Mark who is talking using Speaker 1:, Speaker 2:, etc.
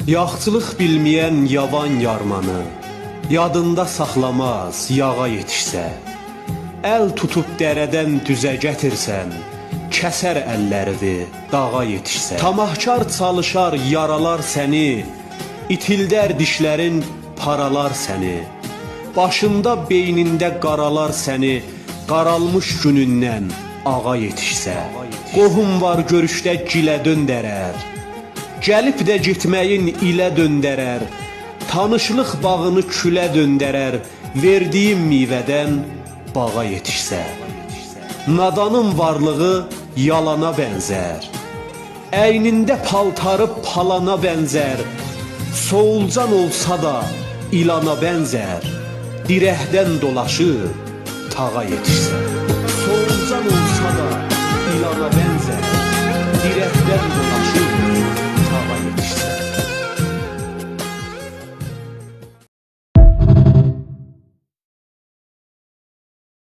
Speaker 1: Yaxçılıq bilməyən yavan yarmanı yadında saxlamaz yağa yetişsə. Əl tutub dərədən düzə gətirsən, kəsər əllərini dağa yetişsə. Tamahkar çalışar yaralar səni, itildər dişlərin paralar səni. Başında beynində qaralar səni, qaralmış günündən ağa yetişsə. Qohum var görüşdə gilə döndərər, gəlib də gitməyin ilə döndərər. Tanışlıq bağını külə döndərər, verdiyim meyvədən bağa yetişsə. Nadanın varlığı yalana bənzər, əynində paltarı palana bənzər. Soğulcan olsa da ilana bənzər, dirəkdən dolaşır tağa yetişsə. Soğulcan olsa da ilana bənzər, dirəkdən dolaşır